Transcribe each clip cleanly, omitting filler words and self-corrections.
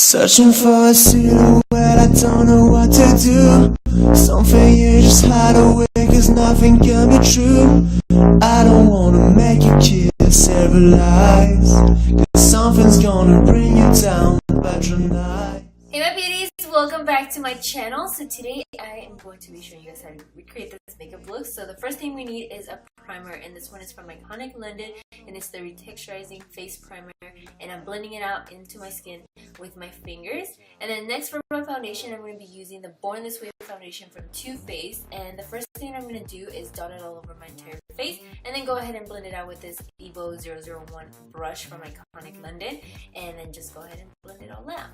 Searching for a silhouette, I don't know what to do. Something you just hide away, cause nothing can be true. I don't wanna make you kiss every lies, cause something's gonna bring you down, but you're not. Hey my beauties, welcome back to my channel. So today I am going to be showing you guys how to recreate this makeup look. So the first thing we need is a primer, and this one is from Iconic London, and it's the Retexturizing Face Primer, and I'm blending it out into my skin with my fingers. And then next for my foundation, I'm going to be using the Born This Way foundation from Too Faced, and the first thing I'm going to do is dot it all over my entire face, and then go ahead and blend it out with this Evo 001 brush from Iconic London, and then just go ahead and blend it all out.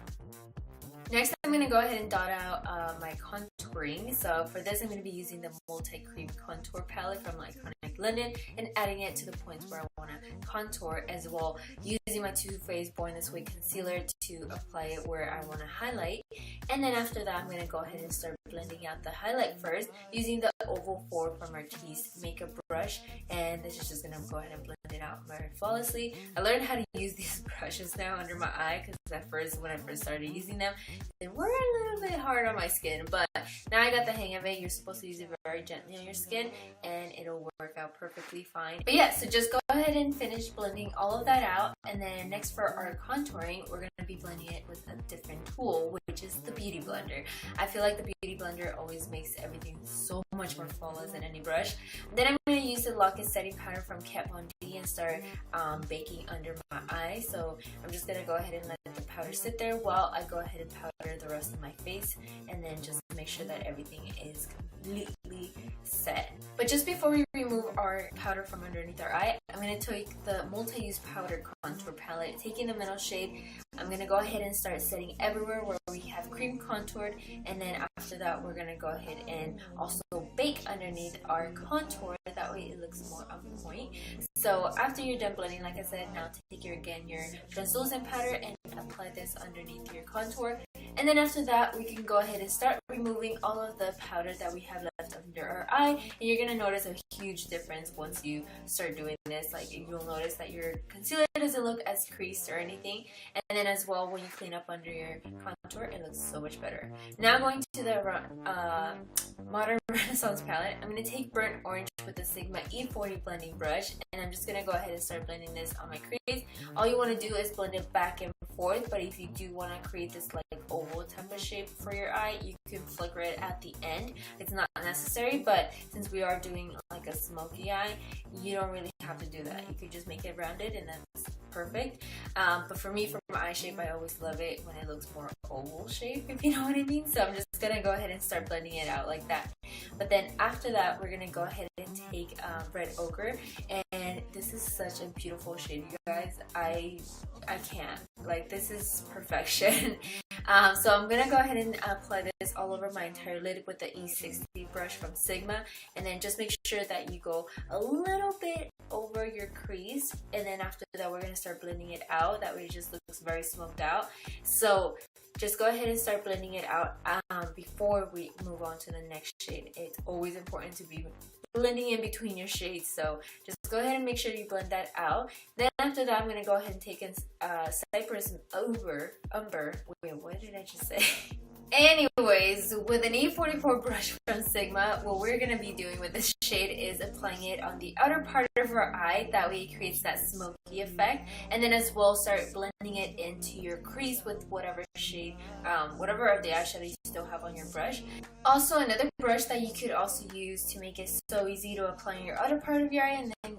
Next, I'm going to go ahead and dot out my contouring. So for this, I'm going to be using the Multi-Cream Contour Palette from Iconic London and adding it to the points where I want to contour, as well using my Too Faced Born This Way concealer to apply it where I want to highlight. And then after that, I'm going to go ahead and start blending out the highlight first using the Oval 4 from Artis makeup brush, and this is just going to go ahead and blend it out very flawlessly. I learned how to use these brushes now under my eye, because at first, when I first started using them, they were a little bit hard on my skin, but now I got the hang of it. You're supposed to use it very gently on your skin and it'll work out perfectly fine. But yeah, so just go ahead and finish blending all of that out, and then next for our contouring, we're going to be blending it with a different tool, which is the Beauty Blender. I feel like the Beauty Blender always makes everything so much more flawless than any brush. Then I'm going to use the Lock and Setting powder from Kat Von D and start baking under my eye. So I'm just going to go ahead and let the powder sit there while I go ahead and powder the rest of my face, and then just make sure that everything is completely set. But just before we remove our powder from underneath our eye, I'm going to take the Multi-Use Powder Contour Palette, taking the middle shade. I'm going to go ahead and start setting everywhere where we have cream contoured, and then after that we're going to go ahead and also bake underneath our contour, that way it looks more on point. So after you're done blending, like I said, now take your translucent powder and apply this underneath your contour. And then after that, we can go ahead and start removing all of the powder that we have left under our eye. And you're going to notice a huge difference once you start doing this. Like, you'll notice that your concealer doesn't look as creased or anything. And then as well, when you clean up under your contour, it looks so much better. Now going to the Modern Renaissance palette, I'm going to take Burnt Orange with the Sigma E40 blending brush, and I'm just going to go ahead and start blending this on my crease. All you want to do is blend it back and forth, but if you do want to create this like oval type of shape for your eye, you can flicker it at the end. It's not necessary, but since we are doing like a smoky eye, you don't really have to do that. You could just make it rounded and that's perfect. But for me, for my eye shape, I always love it when it looks more oval shape, if you know what I mean. So I'm just gonna go ahead and start blending it out like that. But then after that, we're gonna go ahead and take Red Ochre, and this is such a beautiful shade, you guys. I can't, like, this is perfection. So I'm gonna go ahead and apply this all over my entire lid with the E60 brush from Sigma, and then just make sure that you go a little bit over your crease, and then after that we're gonna start blending it out. That way it just looks very smoked out. So just go ahead and start blending it out before we move on to the next shade. It's always important to be blending in between your shades, so just go ahead and make sure you blend that out. Then after that, I'm going to go ahead and take in Cypress Umber. Wait, what did I just say? Anyways, with an E44 brush from Sigma, what we're going to be doing with this shade is applying it on the outer part of our eye. That way it creates that smoky effect. And then as well, start blending it into your crease with whatever shade, whatever of the eyeshadow you still have on your brush. Also, another brush that you could also use to make it so easy to apply on your outer part of your eye and then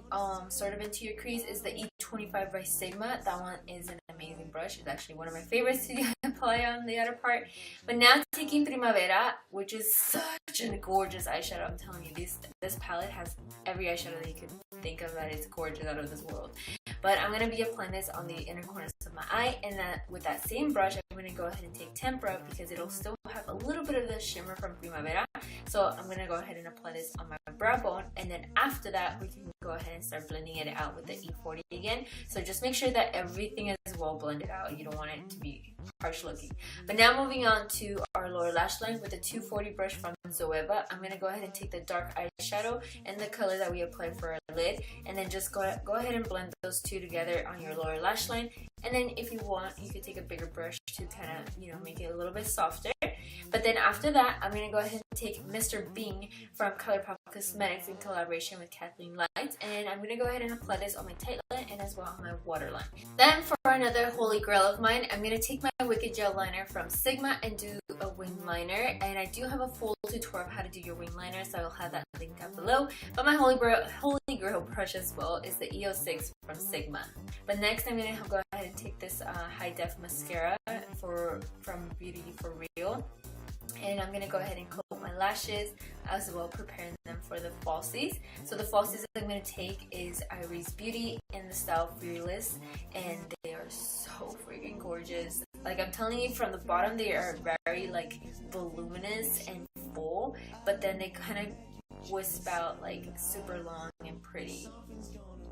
sort of into your crease is the E25 by Sigma. That one is an amazing brush. It's actually one of my favorites to apply on the outer part. But now taking Primavera, which is such a gorgeous eyeshadow. I'm telling you, this palette has every eyeshadow that you could think of that is gorgeous out of this world. But I'm going to be applying this on the inner corners of my eye, and with that same brush, I'm going to go ahead and take Tempera because it'll still have a little bit of the shimmer from Primavera. So I'm going to go ahead and apply this on my brow bone, and then after that, we can go ahead and start blending it out with the E40 again. So just make sure that everything is well blended out. You don't want it to be harsh looking. But now moving on to our lower lash line with the 240 brush from Zoeva. I'm going to go ahead and take the dark eyeshadow and the color that we applied for our lid, and then just go ahead and blend those two together on your lower lash line. And then if you want, you could take a bigger brush to kind of, you know, make it a little bit softer. But then after that, I'm going to go ahead and take Mr. Bing from ColourPop Cosmetics in collaboration with Kathleen Lights, and I'm going to go ahead and apply this on my tight line and as well on my waterline. Then for another holy grail of mine, I'm going to take my Wicked Gel Liner from Sigma and do a wing liner. And I do have a full tutorial of how to do your wing liner, so I will have that linked down below. But my holy grail brush as well is the EO6 from Sigma. But next I'm going to go ahead and take this high def mascara from Beauty for Real. And I'm going to go ahead and coat my lashes as well, preparing them for the falsies. So the falsies I'm going to take is Iris Beauty in the style Fearless, and they are so freaking gorgeous. Like, I'm telling you, from the bottom they are very like voluminous and full, but then they kind of wisp out like super long and pretty.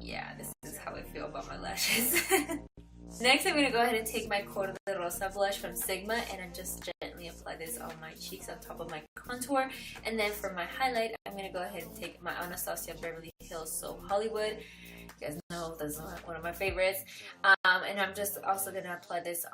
Yeah, this is how I feel about my lashes. Next, I'm going to go ahead and take my Cor de Rosa blush from Sigma, and I'm just gently apply this on my cheeks on top of my contour. And then for my highlight, I'm going to go ahead and take my Anastasia Beverly Hills So Hollywood. You guys know that's one of my favorites. And I'm just also going to apply this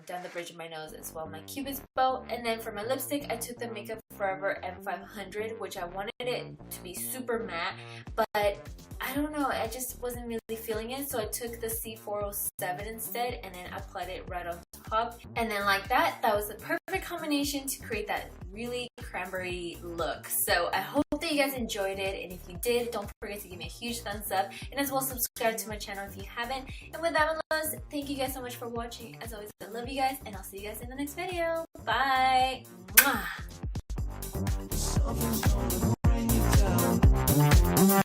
down the bridge of my nose as well, my Cupid's bow. And then for my lipstick, I took the Makeup Forever M500, which I wanted it to be super matte, but I don't know, I just wasn't really feeling it, so I took the C407 instead and then applied it right on top. And then like that was the perfect combination to create that really cranberry look. So I hope that you guys enjoyed it, and if you did, don't forget to give me a huge thumbs up, and as well subscribe to my channel if you haven't. And with that, my loves, thank you guys so much for watching. As always, I love you guys, and I'll see you guys in the next video. Bye! Mwah! Something's gonna bring you down.